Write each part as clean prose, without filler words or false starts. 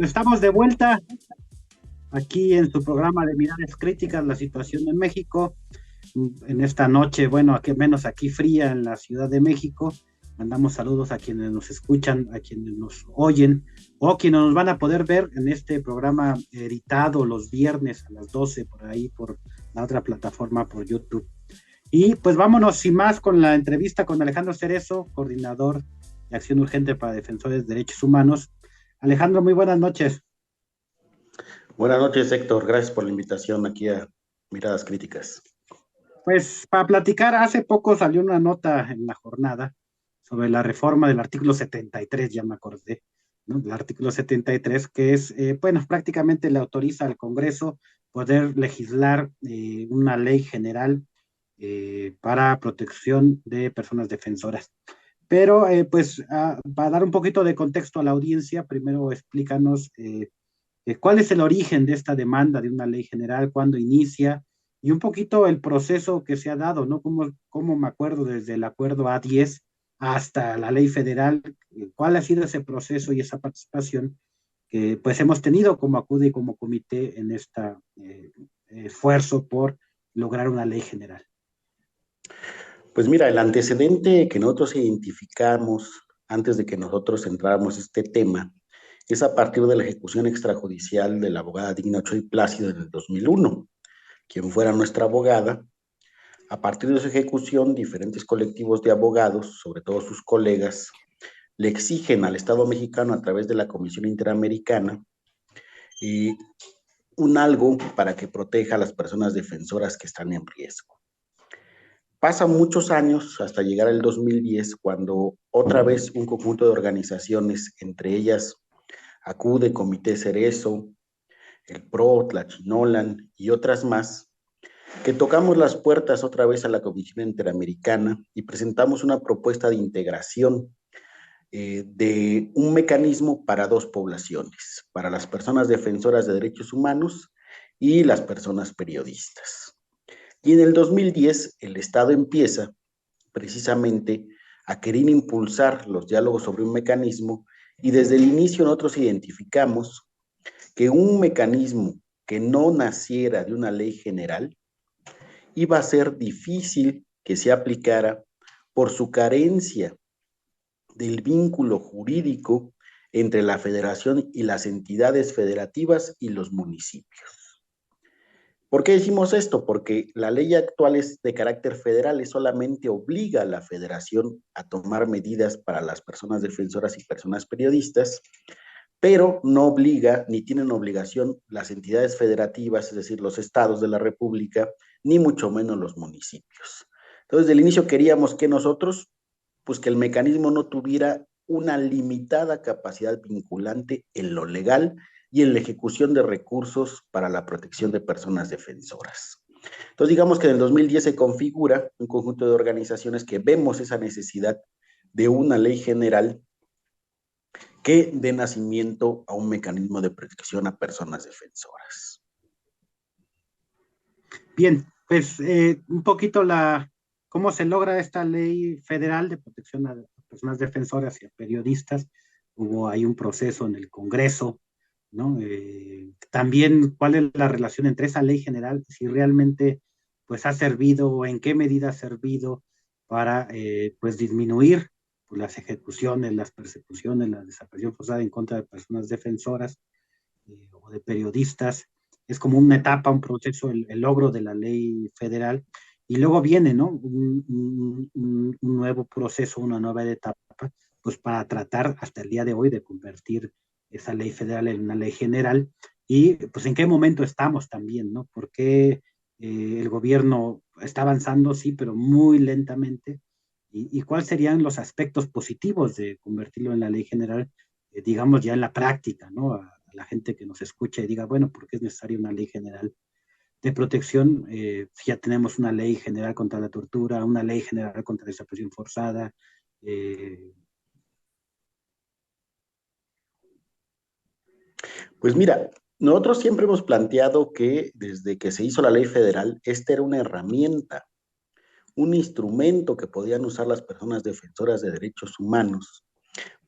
Pues estamos de vuelta aquí en su programa de Miradas Críticas, la situación en México. En esta noche, bueno, aquí menos aquí fría en la Ciudad de México. Mandamos saludos a quienes nos escuchan, a quienes nos oyen o quienes nos van a poder ver en este programa editado los viernes a las 12 por ahí, por la otra plataforma, por YouTube. Y pues vámonos sin más con la entrevista con Alejandro Cerezo, coordinador de Acción Urgente para Defensores de Derechos Humanos. Alejandro, muy buenas noches. Buenas noches, Héctor. Gracias por la invitación aquí a Miradas Críticas. Pues para platicar, hace poco salió una nota en la jornada sobre la reforma del artículo 73, ya me acordé, ¿no? El artículo 73, que es, bueno, prácticamente le autoriza al Congreso poder legislar una ley general para protección de personas defensoras. Pero, pues, para dar un poquito de contexto a la audiencia, primero explícanos cuál es el origen de esta demanda de una ley general, cuándo inicia y un poquito el proceso que se ha dado, ¿no? Cómo me acuerdo desde el acuerdo A10 hasta la ley federal, cuál ha sido ese proceso y esa participación que pues hemos tenido como acude y como comité en este esfuerzo por lograr una ley general. Pues mira, el antecedente que nosotros identificamos antes de que nosotros entráramos a este tema es a partir de la ejecución extrajudicial de la abogada Digna Ochoa y Plácido en el 2001, quien fuera nuestra abogada. A partir de su ejecución, diferentes colectivos de abogados, sobre todo sus colegas, le exigen al Estado mexicano a través de la Comisión Interamericana y un algo para que proteja a las personas defensoras que están en riesgo. Pasan muchos años hasta llegar al 2010, cuando otra vez un conjunto de organizaciones, entre ellas Acude, Comité Cerezo, el PRO, Tlachinolan y otras más, que tocamos las puertas otra vez a la Comisión Interamericana y presentamos una propuesta de integración de un mecanismo para dos poblaciones, para las personas defensoras de derechos humanos y las personas periodistas. Y en el 2010 el Estado empieza precisamente a querer impulsar los diálogos sobre un mecanismo y desde el inicio nosotros identificamos que un mecanismo que no naciera de una ley general iba a ser difícil que se aplicara por su carencia del vínculo jurídico entre la federación y las entidades federativas y los municipios. ¿Por qué decimos esto? Porque la ley actual es de carácter federal y solamente obliga a la federación a tomar medidas para las personas defensoras y personas periodistas, pero no obliga ni tienen obligación las entidades federativas, es decir, los estados de la República, ni mucho menos los municipios. Entonces, del inicio queríamos que nosotros, pues que el mecanismo no tuviera una limitada capacidad vinculante en lo legal y en la ejecución de recursos para la protección de personas defensoras. Entonces, digamos que en el 2010 se configura un conjunto de organizaciones que vemos esa necesidad de una ley general que dé nacimiento a un mecanismo de protección a personas defensoras. Bien, pues un poquito cómo se logra esta ley federal de protección a personas defensoras y a periodistas. Hubo ahí un proceso en el Congreso, ¿no? También, ¿cuál es la relación entre esa ley general, si realmente pues ha servido o en qué medida ha servido para pues disminuir pues, las ejecuciones, las persecuciones, la desaparición forzada en contra de personas defensoras o de periodistas? Es como una etapa, un proceso, el logro de la ley federal, y luego viene, ¿no? Un nuevo proceso, una nueva etapa, pues para tratar hasta el día de hoy de convertir esa ley federal en una ley general, y pues en qué momento estamos también, ¿no? Porque el gobierno está avanzando, sí, pero muy lentamente, y cuáles serían los aspectos positivos de convertirlo en la ley general, digamos ya en la práctica, ¿no? A la gente que nos escuche y diga, bueno, ¿por qué es necesaria una ley general de protección? Si ya tenemos una ley general contra la tortura, una ley general contra la desaparición forzada. Eh, Pues mira, nosotros siempre hemos planteado que desde que se hizo la ley federal, esta era una herramienta, un instrumento que podían usar las personas defensoras de derechos humanos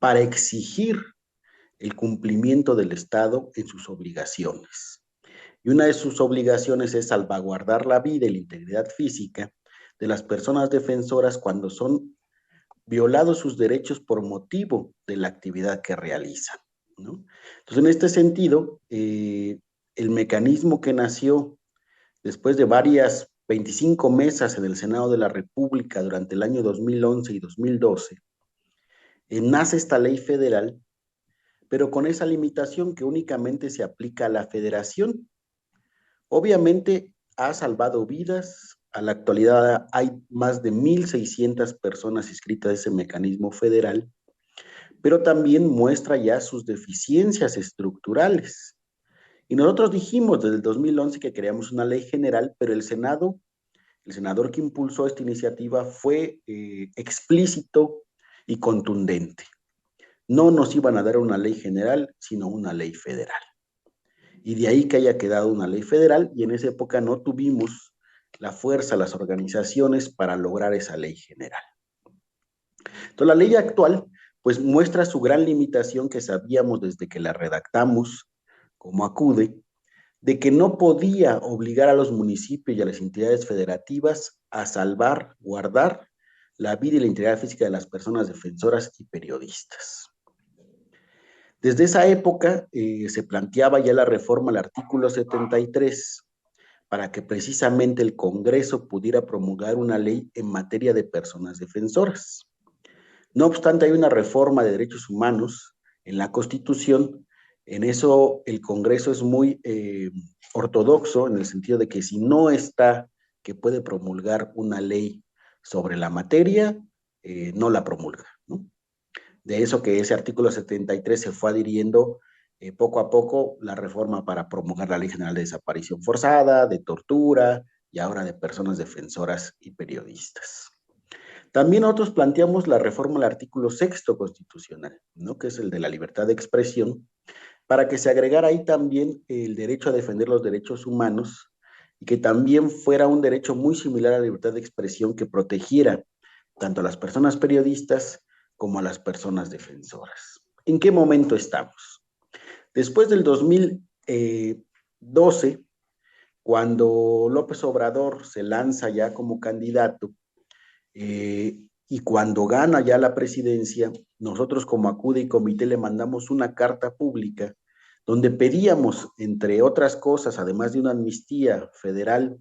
para exigir el cumplimiento del Estado en sus obligaciones. Y una de sus obligaciones es salvaguardar la vida y la integridad física de las personas defensoras cuando son violados sus derechos por motivo de la actividad que realizan, ¿no? Entonces, en este sentido, el mecanismo que nació después de varias 25 mesas en el Senado de la República durante el año 2011 y 2012, nace esta ley federal, pero con esa limitación que únicamente se aplica a la federación. Obviamente ha salvado vidas. A la actualidad hay más de 1,600 personas inscritas a ese mecanismo federal, pero también muestra ya sus deficiencias estructurales. Y nosotros dijimos desde el 2011 que queríamos una ley general, pero el senador que impulsó esta iniciativa fue explícito y contundente. No nos iban a dar una ley general, sino una ley federal. Y de ahí que haya quedado una ley federal, y en esa época no tuvimos la fuerza, las organizaciones para lograr esa ley general. Entonces, la ley actual, pues muestra su gran limitación que sabíamos desde que la redactamos como ACUDE, de que no podía obligar a los municipios y a las entidades federativas a salvar, guardar la vida y la integridad física de las personas defensoras y periodistas. Desde esa época se planteaba ya la reforma al artículo 73 para que precisamente el Congreso pudiera promulgar una ley en materia de personas defensoras. No obstante, hay una reforma de derechos humanos en la Constitución. En eso el Congreso es muy ortodoxo en el sentido de que si no está que puede promulgar una ley sobre la materia, no la promulga, ¿no? De eso que ese artículo 73 se fue adhiriendo poco a poco la reforma para promulgar la Ley General de Desaparición Forzada, de tortura y ahora de personas defensoras y periodistas. También nosotros planteamos la reforma al artículo 6º constitucional, ¿no? Que es el de la libertad de expresión, para que se agregara ahí también el derecho a defender los derechos humanos y que también fuera un derecho muy similar a la libertad de expresión que protegiera tanto a las personas periodistas como a las personas defensoras. ¿En qué momento estamos? Después del 2012, cuando López Obrador se lanza ya como candidato, y cuando gana ya la presidencia, nosotros como ACUDE y comité le mandamos una carta pública donde pedíamos, entre otras cosas, además de una amnistía federal,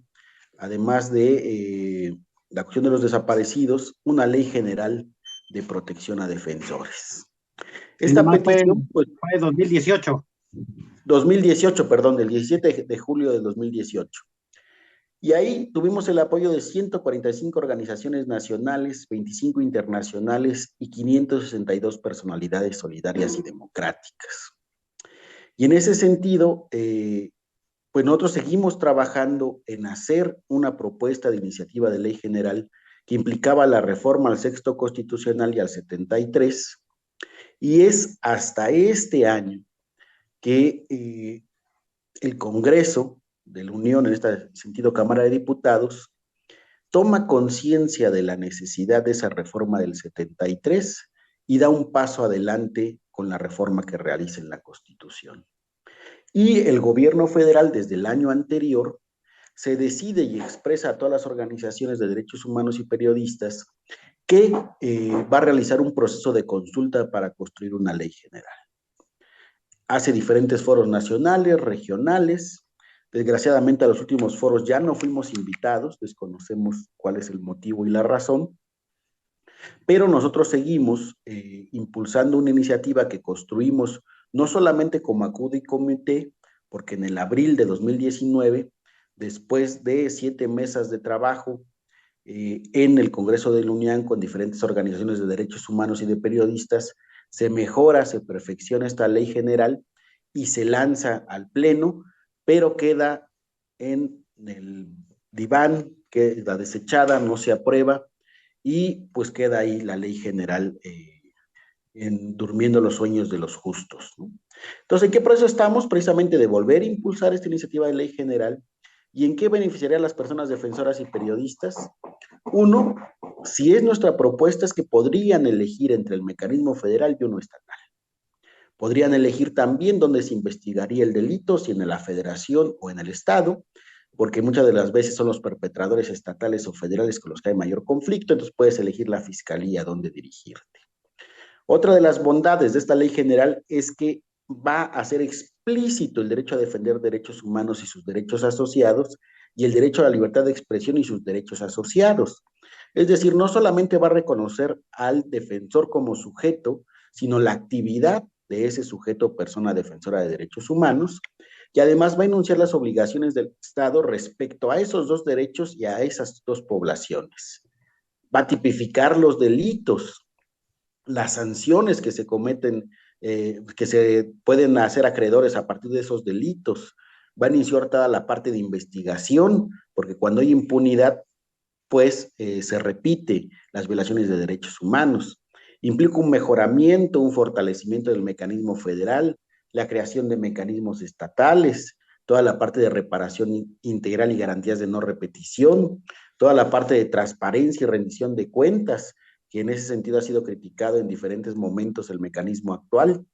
además de la cuestión de los desaparecidos, una ley general de protección a defensores. Si no Esta mal fue, petición, pues, fue 2018. 2018, perdón, del 17 de julio de 2018. Y ahí tuvimos el apoyo de 145 organizaciones nacionales, 25 internacionales y 562 personalidades solidarias y democráticas. Y en ese sentido, pues nosotros seguimos trabajando en hacer una propuesta de iniciativa de ley general que implicaba la reforma al 6º constitucional y al 73, y es hasta este año que el Congreso de la Unión, en este sentido Cámara de Diputados, toma conciencia de la necesidad de esa reforma del 73 y da un paso adelante con la reforma que realiza en la Constitución. Y el gobierno federal, desde el año anterior, se decide y expresa a todas las organizaciones de derechos humanos y periodistas que va a realizar un proceso de consulta para construir una ley general. Hace diferentes foros nacionales, regionales. Desgraciadamente a los últimos foros ya no fuimos invitados, desconocemos cuál es el motivo y la razón, pero nosotros seguimos impulsando una iniciativa que construimos no solamente como ACUDE y comité, porque en el abril de 2019, después de 7 mesas de trabajo en el Congreso de la Unión con diferentes organizaciones de derechos humanos y de periodistas, se mejora, se perfecciona esta ley general y se lanza al Pleno, pero queda en el diván, queda desechada, no se aprueba, y pues queda ahí la ley general durmiendo los sueños de los justos, ¿no? Entonces, ¿en qué proceso estamos? Precisamente de volver a impulsar esta iniciativa de ley general. ¿Y en qué beneficiaría a las personas defensoras y periodistas? Uno, si es nuestra propuesta, es que podrían elegir entre el mecanismo federal y uno estatal. Podrían elegir también dónde se investigaría el delito, si en la federación o en el estado, porque muchas de las veces son los perpetradores estatales o federales con los que hay mayor conflicto, entonces puedes elegir la fiscalía dónde dirigirte. Otra de las bondades de esta ley general es que va a hacer explícito el derecho a defender derechos humanos y sus derechos asociados, y el derecho a la libertad de expresión y sus derechos asociados. Es decir, no solamente va a reconocer al defensor como sujeto, sino la actividad de ese sujeto o persona defensora de derechos humanos, y además va a enunciar las obligaciones del Estado respecto a esos dos derechos y a esas dos poblaciones. Va a tipificar los delitos, las sanciones que se cometen, que se pueden hacer acreedores a partir de esos delitos. Va a iniciar toda la parte de investigación, porque cuando hay impunidad, pues se repite las violaciones de derechos humanos. Implica un mejoramiento, un fortalecimiento del mecanismo federal, la creación de mecanismos estatales, toda la parte de reparación integral y garantías de no repetición, toda la parte de transparencia y rendición de cuentas, que en ese sentido ha sido criticado en diferentes momentos el mecanismo actual,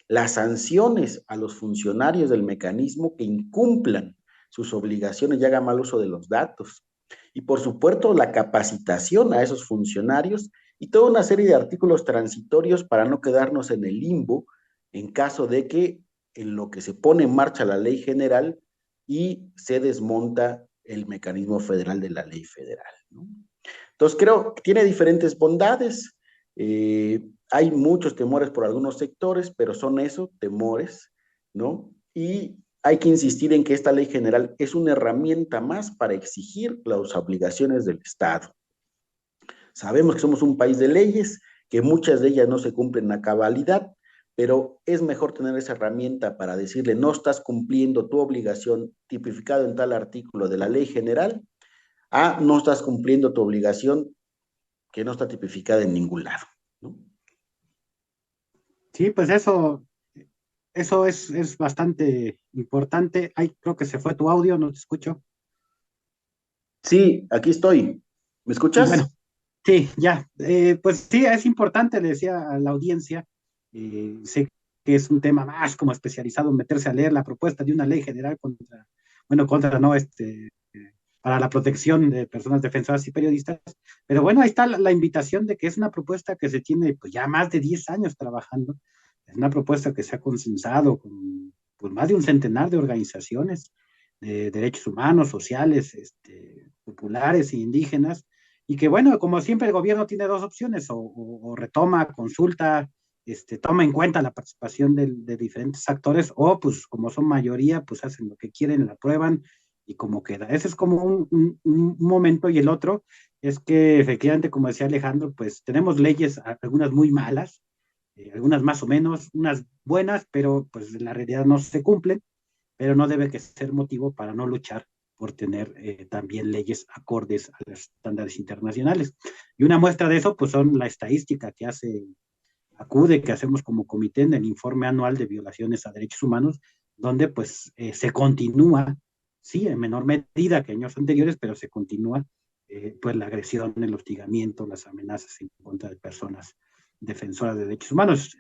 las sanciones a los funcionarios del mecanismo que incumplan sus obligaciones y hagan mal uso de los datos, y por supuesto la capacitación a esos funcionarios y toda una serie de artículos transitorios para no quedarnos en el limbo en caso de que en lo que se pone en marcha la ley general y se desmonta el mecanismo federal de la ley federal, ¿no? Entonces creo que tiene diferentes bondades. Hay muchos temores por algunos sectores, pero son eso, temores, ¿no? Y hay que insistir en que esta ley general es una herramienta más para exigir las obligaciones del Estado. Sabemos que somos un país de leyes, que muchas de ellas no se cumplen a cabalidad, pero es mejor tener esa herramienta para decirle, no estás cumpliendo tu obligación tipificado en tal artículo de la ley general, a no estás cumpliendo tu obligación que no está tipificada en ningún lado, ¿no? Sí, pues eso es bastante importante. Ay, creo que se fue tu audio, no te escucho. Sí, aquí estoy. ¿Me Bueno, escuchas? sí, ya. Pues sí, es importante, le decía a la audiencia. Sé que es un tema más como especializado en meterse a leer la propuesta de una ley general contra, bueno, contra, no, para la protección de personas defensoras y periodistas. Pero bueno, ahí está la invitación de que es una propuesta que se tiene pues, ya más de 10 años trabajando. Es una propuesta que se ha consensado con pues, más de un centenar de organizaciones de derechos humanos, sociales, populares e indígenas, y que bueno, como siempre el gobierno tiene dos opciones, o retoma, consulta, toma en cuenta la participación de diferentes actores, o pues como son mayoría, pues hacen lo que quieren, la aprueban y como queda. Ese es como un momento, y el otro es que efectivamente, como decía Alejandro, pues tenemos leyes, algunas muy malas, algunas más o menos, unas buenas, pero pues en la realidad no se cumplen, pero no debe que ser motivo para no luchar por tener también leyes acordes a los estándares internacionales. Y una muestra de eso, pues son la estadística que hace ACUDE, que hacemos como comité en el informe anual de violaciones a derechos humanos, donde pues se continúa, sí, en menor medida que años anteriores, pero se continúa pues la agresión, el hostigamiento, las amenazas en contra de personas defensoras de derechos humanos.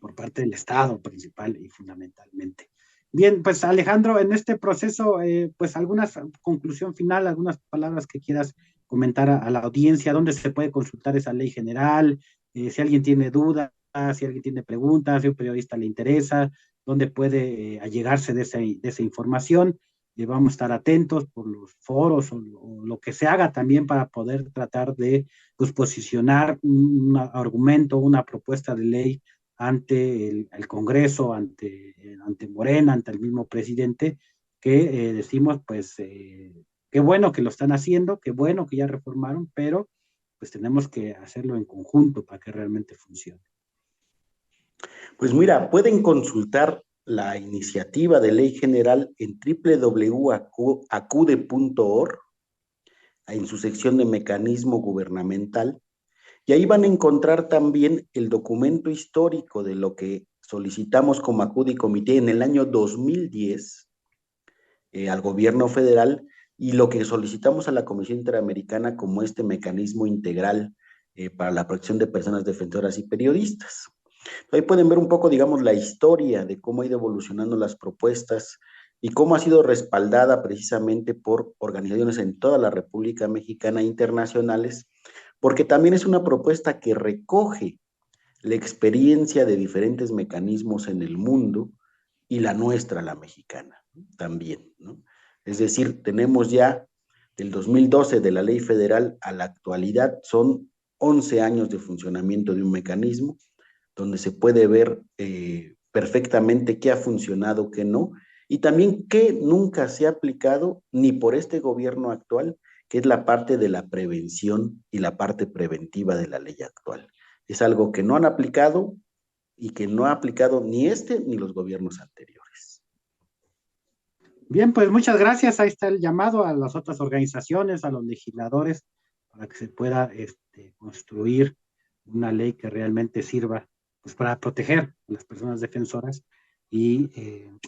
Por parte del Estado principal y fundamentalmente. Bien, pues Alejandro, en este proceso, pues alguna conclusión final, algunas palabras que quieras comentar a la audiencia, dónde se puede consultar esa ley general, si alguien tiene dudas, si alguien tiene preguntas, si a un periodista le interesa, dónde puede allegarse de esa información. Vamos a estar atentos por los foros o lo que se haga también para poder tratar de pues, posicionar un argumento, una propuesta de ley ante el Congreso, ante Morena, ante el mismo presidente, que decimos, pues, qué bueno que lo están haciendo, qué bueno que ya reformaron, pero pues tenemos que hacerlo en conjunto para que realmente funcione. Pues mira, pueden consultar la iniciativa de ley general en www.acude.org, en su sección de mecanismo gubernamental, y ahí van a encontrar también el documento histórico de lo que solicitamos como ACUDE y comité en el año 2010 al gobierno federal, y lo que solicitamos a la Comisión Interamericana como este mecanismo integral para la protección de personas defensoras y periodistas. Ahí pueden ver un poco, digamos, la historia de cómo ha ido evolucionando las propuestas y cómo ha sido respaldada precisamente por organizaciones en toda la República Mexicana e internacionales, porque también es una propuesta que recoge la experiencia de diferentes mecanismos en el mundo y la nuestra, la mexicana, también, ¿no? Es decir, tenemos ya del 2012 de la ley federal a la actualidad, son 11 años de funcionamiento de un mecanismo donde se puede ver perfectamente qué ha funcionado, qué no, y también qué nunca se ha aplicado ni por este gobierno actual, que es la parte de la prevención y la parte preventiva de la ley actual. Es algo que no han aplicado y que no ha aplicado ni este ni los gobiernos anteriores. Bien, pues muchas gracias. Ahí está el llamado a las otras organizaciones, a los legisladores, para que se pueda construir una ley que realmente sirva pues, para proteger a las personas defensoras y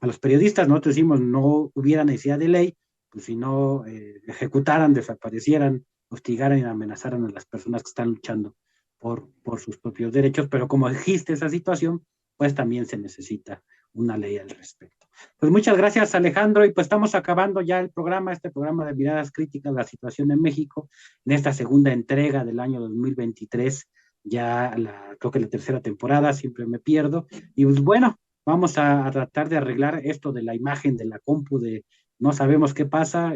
a los periodistas. Nosotros decimos no hubiera necesidad de ley, pues si no ejecutaran, desaparecieran, hostigaran y amenazaran a las personas que están luchando por sus propios derechos, pero como existe esa situación, pues también se necesita una ley al respecto. Pues muchas gracias, Alejandro, y pues estamos acabando ya el programa, este programa de miradas críticas de la situación en México, en esta segunda entrega del año 2023, ya creo que la tercera temporada, siempre me pierdo, y pues bueno, vamos a tratar de arreglar esto de la imagen de la compu de no sabemos qué pasa,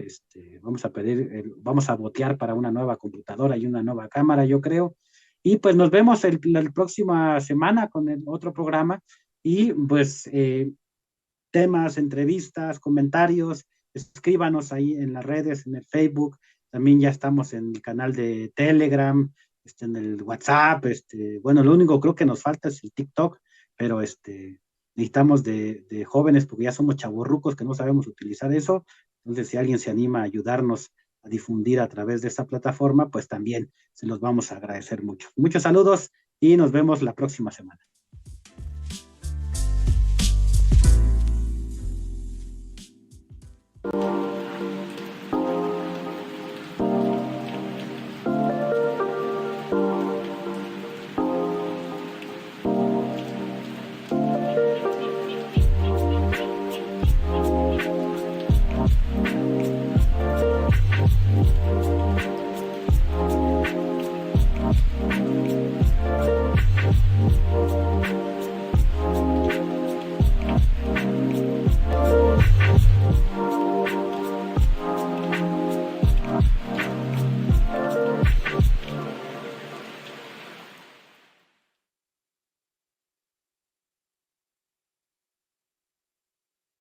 vamos a pedir, vamos a votear para una nueva computadora y una nueva cámara, yo creo, y pues nos vemos la próxima semana con el otro programa, y pues temas, entrevistas, comentarios, escríbanos ahí en las redes, en el Facebook, también ya estamos en el canal de Telegram, en el WhatsApp, bueno, lo único creo que nos falta es el TikTok, pero necesitamos de jóvenes porque ya somos chavorrucos que no sabemos utilizar eso, entonces si alguien se anima a ayudarnos a difundir a través de esta plataforma, pues también se los vamos a agradecer mucho. Muchos saludos y nos vemos la próxima semana.